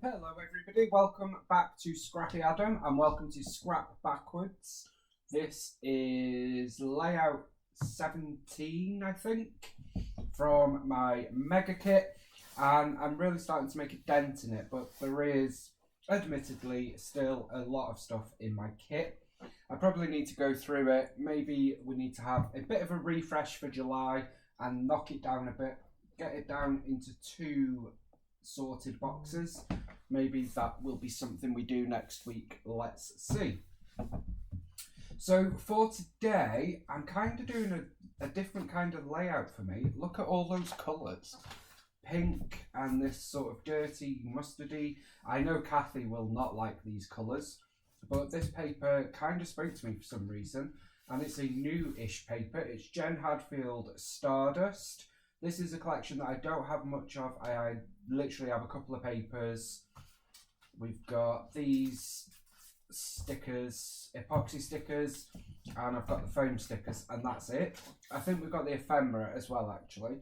Hello everybody, welcome back to Scrappy Adam and welcome to Scrap Backwards. This is layout 17 I think from my mega kit, and I'm really starting to make a dent in it, but there is admittedly still a lot of stuff in my kit. I probably need to go through it. Maybe we need to have a bit of a refresh for July and knock it down a bit, get it down into two sorted boxes. Maybe that will be something we do next week. Let's see. So for today, I'm kind of doing a different kind of layout for me. Look at all those colours. Pink and this sort of dirty mustardy. I know Kathy will not like these colours, but this paper kind of spoke to me for some reason. And it's a new-ish paper. It's Jen Hadfield Stardust. This is a collection that I don't have much of. I literally have a couple of papers. We've got these stickers, epoxy stickers, and I've got the foam stickers, and that's it. I think we've got the ephemera as well, actually.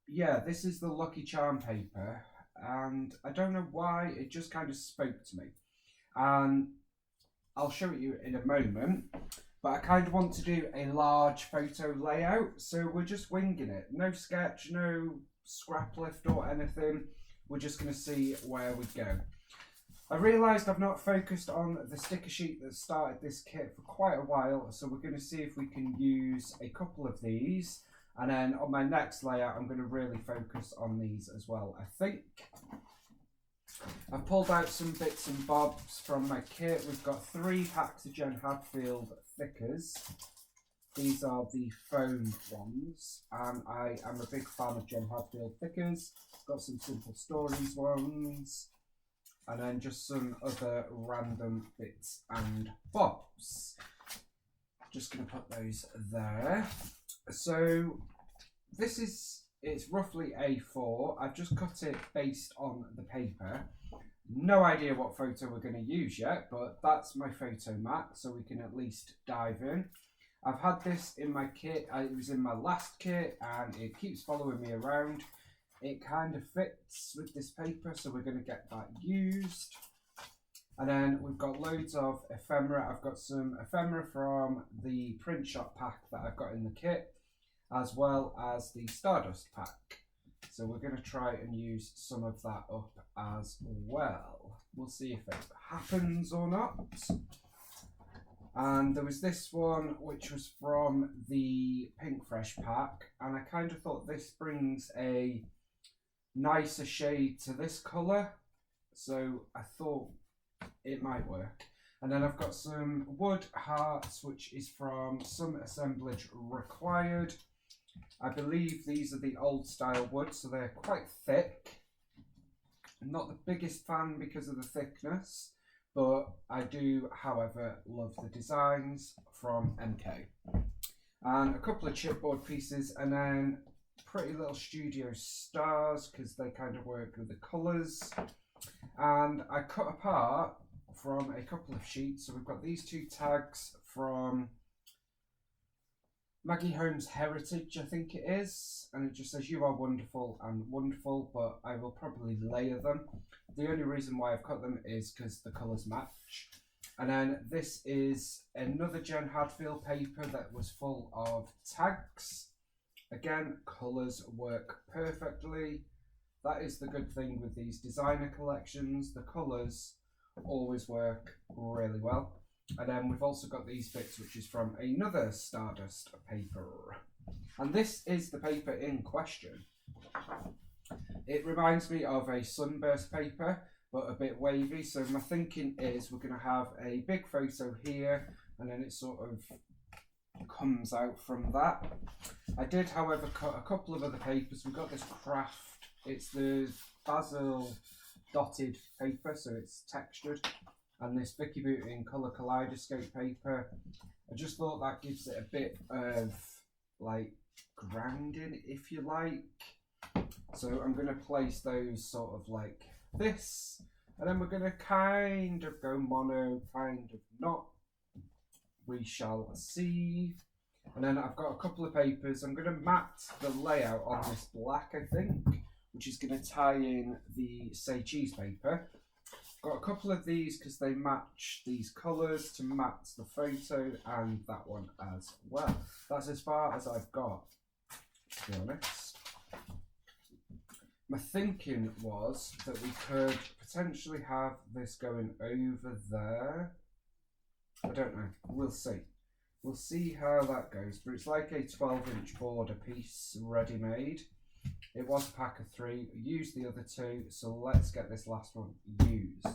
Yeah, this is the Lucky Charm paper, and I don't know why, it just kind of spoke to me. And I'll show it you in a moment, but I kind of want to do a large photo layout, so we're just winging it. No sketch, no scrap lift or anything. We're just going to see where we go. I realised I've not focused on the sticker sheet that started this kit for quite a while, so we're going to see if we can use a couple of these, and then on my next layout I'm going to really focus on these as well. I think I've pulled out some bits and bobs from my kit. We've got 3 packs of Jen Hadfield thickers. These are the foam ones, and I am a big fan of Jen Hadfield thickers. Got some Simple Stories ones, and then just some other random bits and bobs. Just going to put those there. So this is, it's roughly A4. I've just cut it based on the paper. No idea what photo we're going to use yet, but that's my photo mat, so we can at least dive in. I've had this in my kit. It was in my last kit, and it keeps following me around. It kind of fits with this paper, so we're going to get that used. And then we've got loads of ephemera. I've got some ephemera from the print shop pack that I've got in the kit, as well as the Stardust pack. So we're going to try and use some of that up as well. We'll see if it happens or not. And there was this one which was from the Pink Fresh pack, and I kind of thought this brings a nicer shade to this colour, so I thought it might work. And then I've got some wood hearts, which is from Some Assemblage Required. I believe these are the old style wood, so they're quite thick. I'm not the biggest fan because of the thickness, but I do, however, love the designs from MK. And a couple of chipboard pieces, and then pretty little studio stars because they kind of work with the colours. And I cut apart from a couple of sheets, so we've got these 2 tags from Maggie Holmes Heritage, I think it is, and it just says "You are wonderful" and "wonderful," but I will probably layer them. The only reason why I've cut them is because the colours match. And then this is another Jen Hadfield paper that was full of tags. Again, colours work perfectly. That is the good thing with these designer collections. The colours always work really well. And then we've also got these bits, which is from another Stardust paper. And this is the paper in question. It reminds me of a Sunburst paper, but a bit wavy. So my thinking is we're going to have a big photo here, and then it sort of comes out from that. I did, however, cut a couple of other papers. We've got this craft. It's the basil dotted paper, so it's textured. And this Vicky Booting Colour Kaleidoscope paper. I just thought that gives it a bit of like grounding, if you like. So I'm going to place those sort of like this, and then we're going to kind of go mono, kind of not. We shall see. And then I've got a couple of papers. I'm going to mat the layout on this black, I think, which is going to tie in the Say Cheese paper. Got a couple of these because they match these colours to match the photo and that one as well. That's as far as I've got, to be honest. My thinking was that we could potentially have this going over there. I don't know. We'll see. We'll see how that goes. But it's like a 12-inch border piece ready-made. It was a pack of 3. Used the other 2. So let's get this last one used.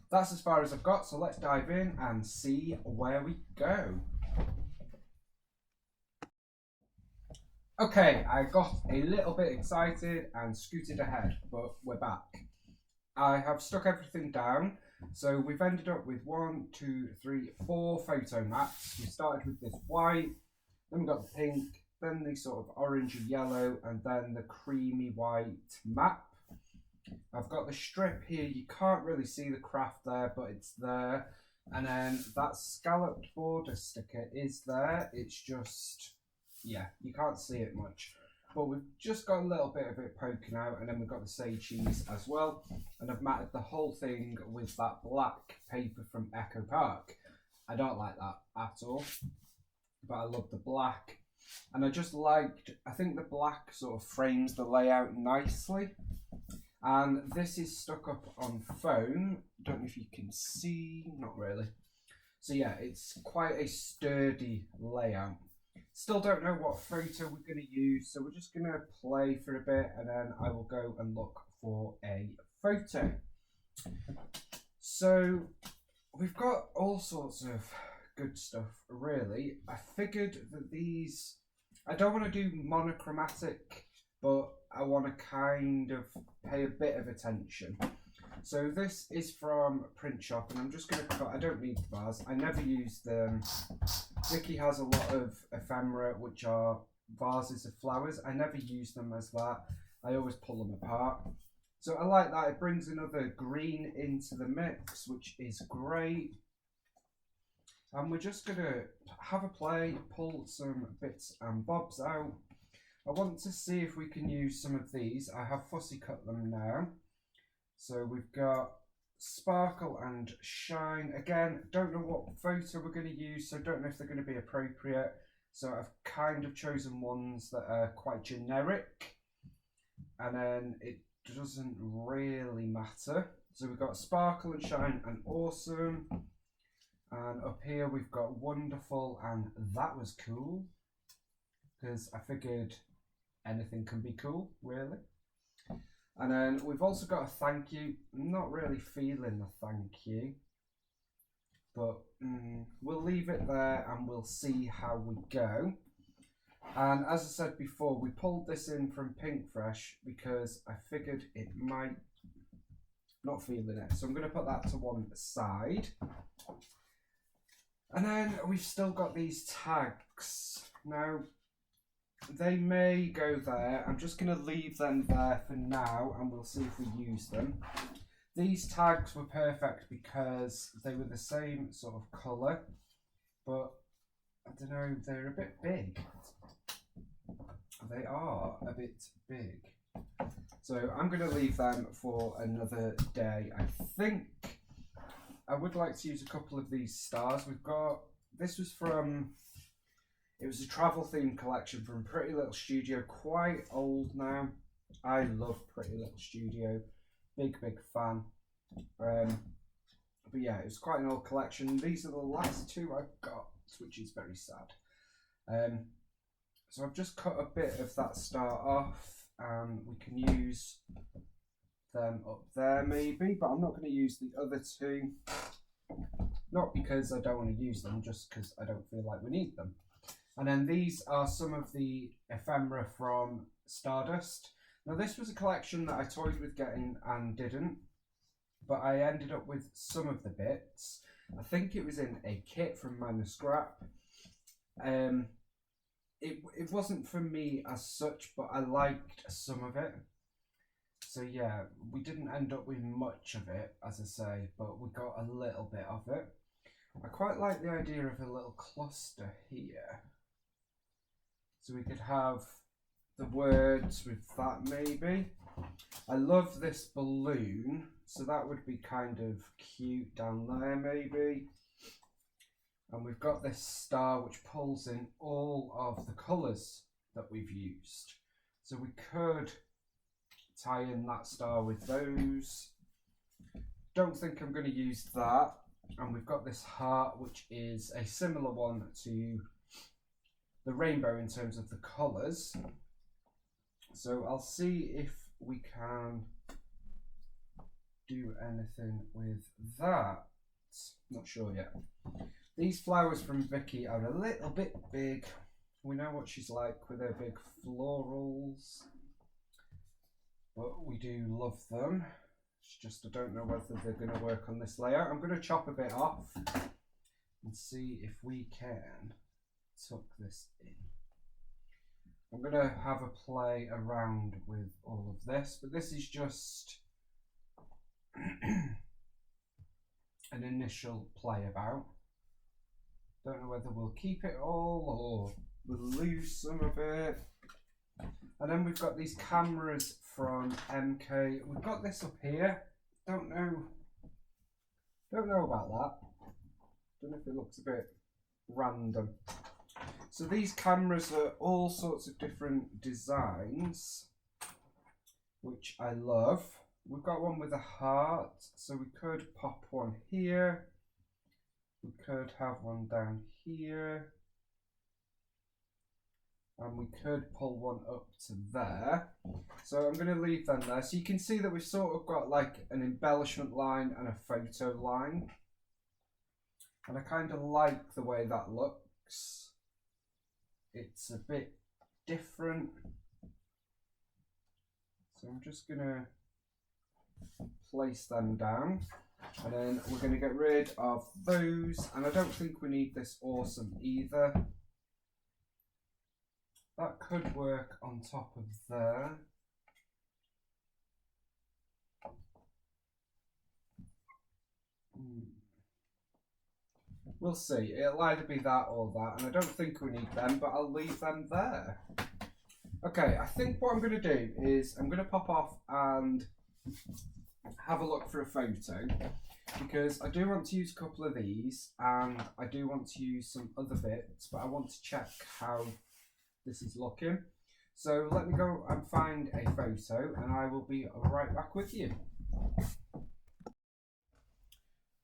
That's as far as I've got. So let's dive in and see where we go. Okay, I got a little bit excited and scooted ahead, but we're back. I have stuck everything down, so we've ended up with 1, 2, 3, 4 photo mats. We started with this white, then we got the pink, then the sort of orange and yellow, and then the creamy white map. I've got the strip here. You can't really see the craft there, but it's there. And then that scalloped border sticker is there. It's just... yeah, you can't see it much, but we've just got a little bit of it poking out, and then we've got the Say Cheese as well, and I've matted the whole thing with that black paper from Echo Park. I don't like that at all, but I love the black, and I think the black sort of frames the layout nicely, and this is stuck up on foam. Don't know if you can see, not really. So yeah, it's quite a sturdy layout. Still don't know what photo we're going to use, so we're just going to play for a bit and then I will go and look for a photo. So we've got all sorts of good stuff, really. I figured that these, I don't want to do monochromatic, but I want to kind of pay a bit of attention. So this is from Print Shop, and I'm just going to cut. I don't need the vase. I never use them. Vicky has a lot of ephemera, which are vases of flowers. I never use them as that. I always pull them apart. So I like that. It brings another green into the mix, which is great. And we're just going to have a play, pull some bits and bobs out. I want to see if we can use some of these. I have fussy cut them now. So we've got Sparkle and Shine. Again, don't know what photo we're going to use, so don't know if they're going to be appropriate. So I've kind of chosen ones that are quite generic. And then it doesn't really matter. So we've got Sparkle and Shine and Awesome. And up here we've got Wonderful and That Was Cool. Because I figured anything can be cool, really. And then we've also got a thank you. I'm not really feeling the thank you, but we'll leave it there and we'll see how we go. And as I said before, we pulled this in from Pink Fresh because I figured it might not feeling it. So I'm going to put that to one side. And then we've still got these tags. Now, they may go there. I'm just going to leave them there for now and we'll see if we use them. These tags were perfect because they were the same sort of colour, but I don't know, they're a bit big. They are a bit big. So I'm going to leave them for another day. I think I would like to use a couple of these stars. We've got, this was from... it was a travel themed collection from Pretty Little Studio, quite old now. I love Pretty Little Studio, big fan. But yeah, it was quite an old collection. These are the last two I've got, which is very sad. So I've just cut a bit of that star off, and we can use them up there maybe, but I'm not going to use the other two. Not because I don't want to use them, just because I don't feel like we need them. And then these are some of the ephemera from Stardust. Now this was a collection that I toyed with getting and didn't, but I ended up with some of the bits. I think it was in a kit from Manuscrap. It wasn't for me as such, but I liked some of it. So yeah, we didn't end up with much of it, as I say, but we got a little bit of it. I quite like the idea of a little cluster here. So we could have the words with that maybe. I love this balloon, so that would be kind of cute down there maybe. And we've got this star which pulls in all of the colours that we've used. So we could tie in that star with those. Don't think I'm going to use that. And we've got this heart, which is a similar one to the rainbow in terms of the colours. So I'll see if we can do anything with that. Not sure yet. These flowers from Vicky are a little bit big. We know what she's like with her big florals, but we do love them. It's just I don't know whether they're going to work on this layout. I'm going to chop a bit off and see if we can tuck this in. I'm going to have a play around with all of this, but this is just an initial play about. Don't know whether we'll keep it all or we'll lose some of it. And then we've got these cameras from MK. We've got this up here. Don't know about that. Don't know if it looks a bit random. So these cameras are all sorts of different designs, which I love. We've got one with a heart, so we could pop one here. We could have one down here. And we could pull one up to there. So I'm going to leave them there. So you can see that we've sort of got like an embellishment line and a photo line. And I kind of like the way that looks. It's a bit different. So I'm just going to place them down. And then we're going to get rid of those. And I don't think we need this awesome either. That could work on top of there. We'll see. It'll either be that or that, and I don't think we need them, but I'll leave them there. Okay, I think what I'm going to do is I'm going to pop off and have a look for a photo, because I do want to use a couple of these, and I do want to use some other bits, but I want to check how this is looking. So let me go and find a photo and I will be right back with you.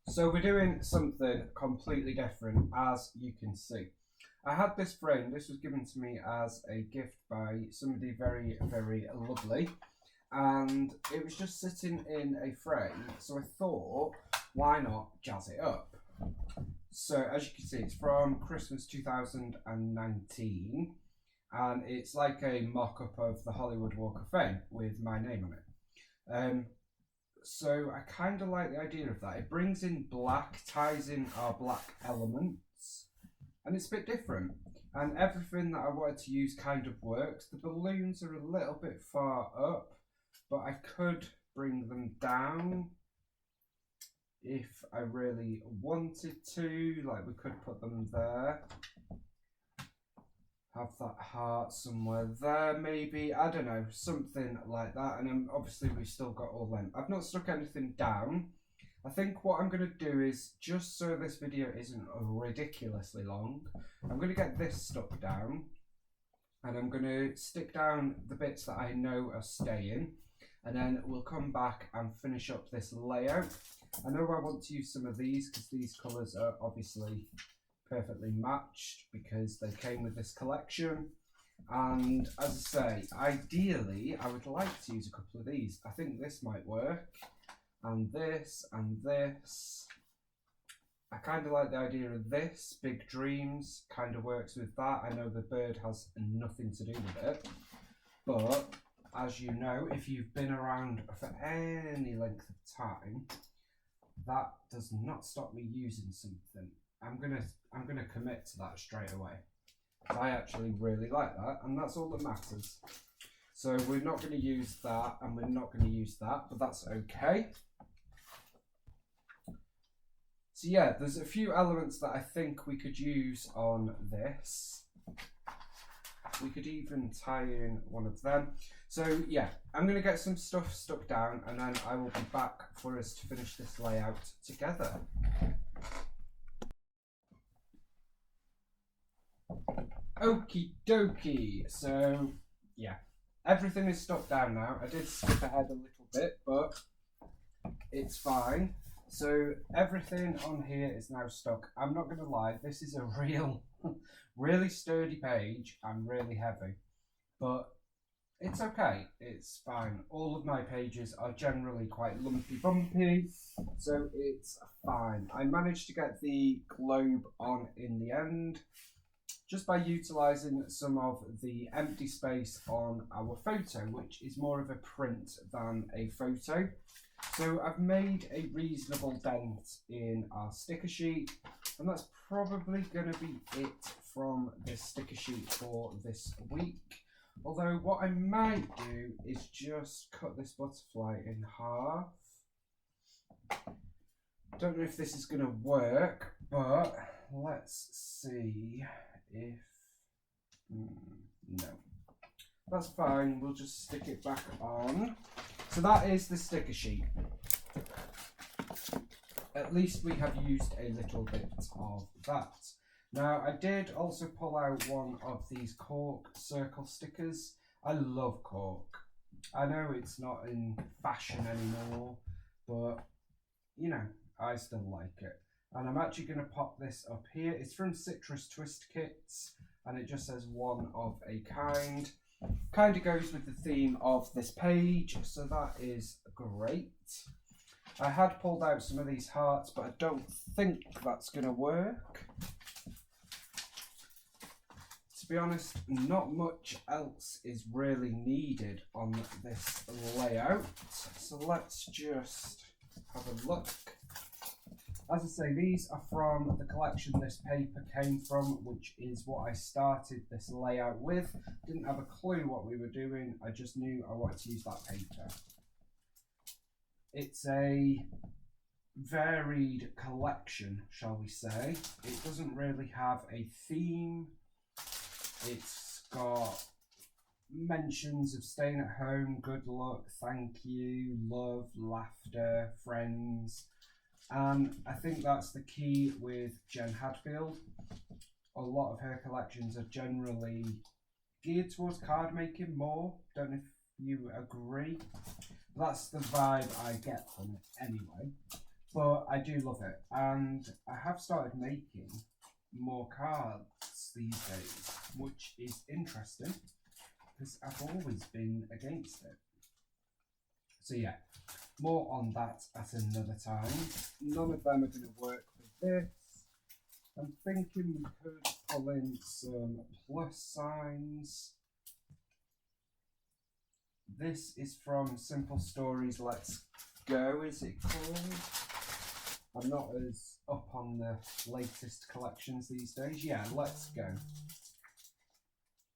So we're doing something completely different, as you can see. I had this frame. This was given to me as a gift by somebody very, very lovely, and it was just sitting in a frame, so I thought, why not jazz it up? So as you can see, it's from Christmas 2019. And it's like a mock-up of the Hollywood Walk of Fame with my name on it. So I kind of like the idea of that. It brings in black, ties in our black elements, and it's a bit different. And everything that I wanted to use kind of works. The balloons are a little bit far up, but I could bring them down if I really wanted to. Like, we could put them there. Have that heart somewhere there, maybe. I don't know, something like that. And then obviously we've still got all them. I've not stuck anything down. I think what I'm going to do is, just so this video isn't ridiculously long, I'm going to get this stuck down. And I'm going to stick down the bits that I know are staying. And then we'll come back and finish up this layout. I know I want to use some of these because these colours are obviously perfectly matched because they came with this collection. And as I say, ideally I would like to use a couple of these. I think this might work, and this and this. I kind of like the idea of this. Big Dreams kind of works with that. I know the bird has nothing to do with it, but as you know, if you've been around for any length of time, that does not stop me using something. I'm gonna commit to that straight away. I actually really like that, and that's all that matters. So we're not going to use that, and we're not going to use that, but that's okay. So yeah, there's a few elements that I think we could use on this. We could even tie in one of them. So yeah, I'm going to get some stuff stuck down and then I will be back for us to finish this layout together. Okie dokie. So yeah, everything is stuck down now. I did skip ahead a little bit, but it's fine. So everything on here is now stuck. I'm not going to lie, this is a really sturdy page and really heavy, but it's okay, it's fine. All of my pages are generally quite lumpy bumpy, so it's fine. I managed to get the globe on in the end, just by utilising some of the empty space on our photo, which is more of a print than a photo. So I've made a reasonable dent in our sticker sheet, and that's probably going to be it from this sticker sheet for this week. Although what I might do is just cut this butterfly in half. Don't know if this is going to work, but let's see if... no. That's fine, we'll just stick it back on. So that is the sticker sheet. At least we have used a little bit of that. Now I did also pull out one of these cork circle stickers. I love cork. I know it's not in fashion anymore, but you know, I still like it. And I'm actually going to pop this up here. It's from Citrus Twist Kits and it just says one of a kind. Kind of goes with the theme of this page, so that is great. I had pulled out some of these hearts, but I don't think that's going to work. To be honest, not much else is really needed on this layout, so let's just have a look. As I say, these are from the collection this paper came from, which is what I started this layout with. Didn't have a clue what we were doing, I just knew I wanted to use that paper. It's a varied collection, shall we say. It doesn't really have a theme. It's got mentions of staying at home, good luck, thank you, love, laughter, friends. And I think that's the key with Jen Hadfield. A lot of her collections are generally geared towards card making more. Don't know if you agree. That's the vibe I get from it anyway. But I do love it. And I have started making more cards these days, which is interesting because I've always been against it. So yeah. More on that at another time. None of them are going to work with this. I'm thinking we could pull in some plus signs. This is from Simple Stories Let's Go, is it called? I'm not as up on the latest collections these days. Yeah, Let's Go.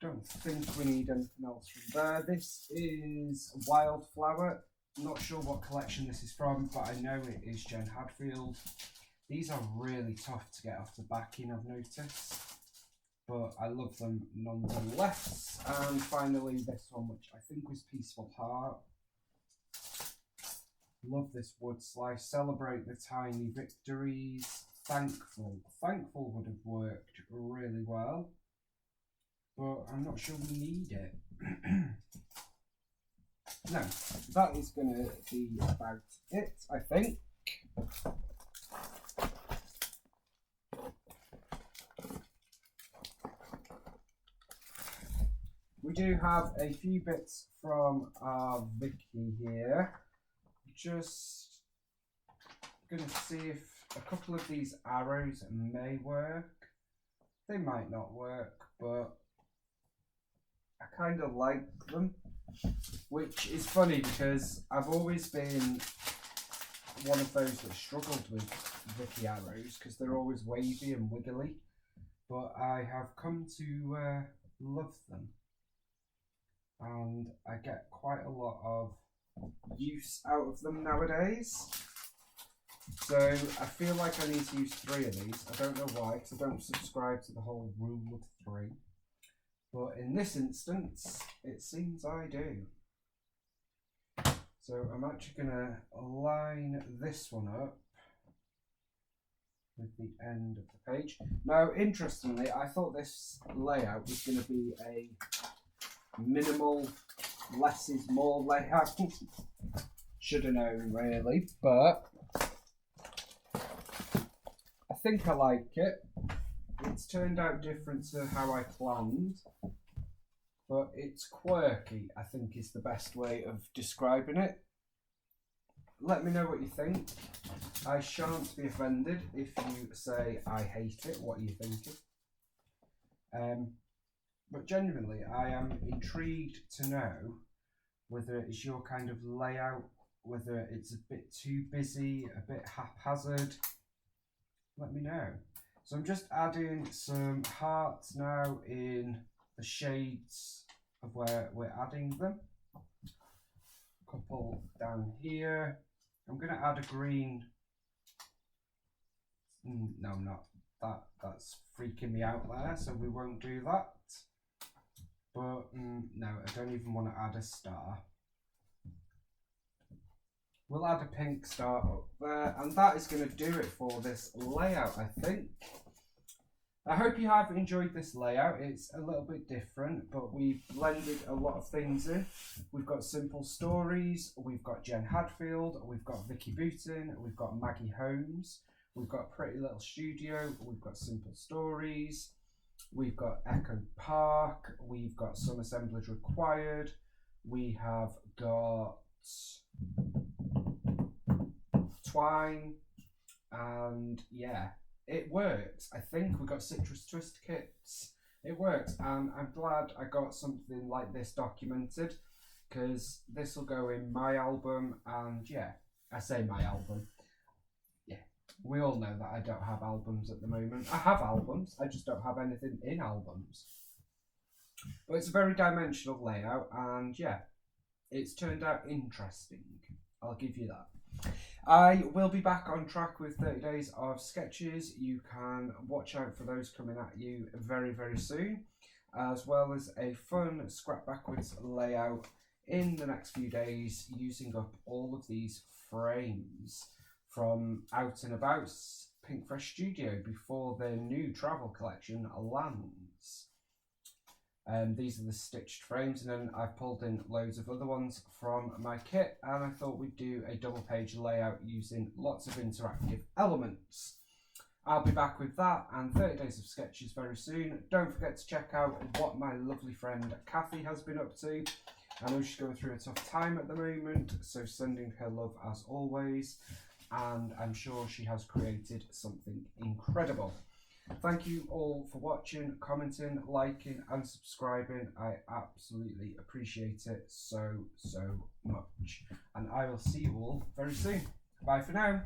Don't think we need anything else from there. This is Wildflower. Not sure what collection this is from, but I know it is Jen Hadfield. These are really tough to get off the backing, I've noticed, but I love them nonetheless. And finally this one, which I think was Peaceful Heart. Love this wood slice. Celebrate the tiny victories. Thankful. Thankful would have worked really well, but I'm not sure we need it. No, that is going to be about it, I think. We do have a few bits from our Vicky here. Just going to see if a couple of these arrows may work. They might not work, but I kind of like them. Which is funny because I've always been one of those that struggled with Vicky arrows because they're always wavy and wiggly, but I have come to love them and I get quite a lot of use out of them nowadays. So I feel like I need to use 3 of these. I don't know why, because I don't subscribe to the whole rule of 3. But in this instance, it seems I do. So I'm actually going to line this one up with the end of the page. Now, interestingly, I thought this layout was going to be a minimal, less is more layout. Should have known, really, but I think I like it. It's turned out different to how I planned, but it's quirky, I think is the best way of describing it. Let me know what you think. I shan't be offended if you say I hate it. What are you thinking? But genuinely, I am intrigued to know whether it's your kind of layout, whether it's a bit too busy, a bit haphazard. Let me know. So I'm just adding some hearts now in the shades of where we're adding them. A couple down here. I'm going to add a green. No, I'm not. That's freaking me out there, so we won't do that. But no, I don't even want to add a star. We'll add a pink star up there, and that is going to do it for this layout, I think. I hope you have enjoyed this layout. It's a little bit different, but we've blended a lot of things in. We've got Simple Stories, we've got Jen Hadfield, we've got Vicky Booton, we've got Maggie Holmes, we've got Pretty Little Studio, we've got Simple Stories, we've got Echo Park, we've got Some Assemblage Required, we have got Twine, and yeah, it works. I think we got Citrus Twist kits. It works, and I'm glad I got something like this documented, because this will go in my album. And yeah, I say my album. Yeah, we all know that I don't have albums at the moment. I have albums, I just don't have anything in albums. But it's a very dimensional layout, and yeah, it's turned out interesting. I'll give you that. I will be back on track with 30 days of sketches. You can watch out for those coming at you very, very soon, as well as a fun scrap backwards layout in the next few days using up all of these frames from Out and About's Pink Fresh Studio before their new travel collection lands. These are the stitched frames, and then I've pulled in loads of other ones from my kit, and I thought we'd do a double page layout using lots of interactive elements. I'll be back with that and 30 days of sketches very soon. Don't forget to check out what my lovely friend Kathy has been up to. I know she's going through a tough time at the moment, so sending her love as always, and I'm sure she has created something incredible. Thank you all for watching, commenting, liking and subscribing. I absolutely appreciate it so much. And I will see you all very soon. Bye for now.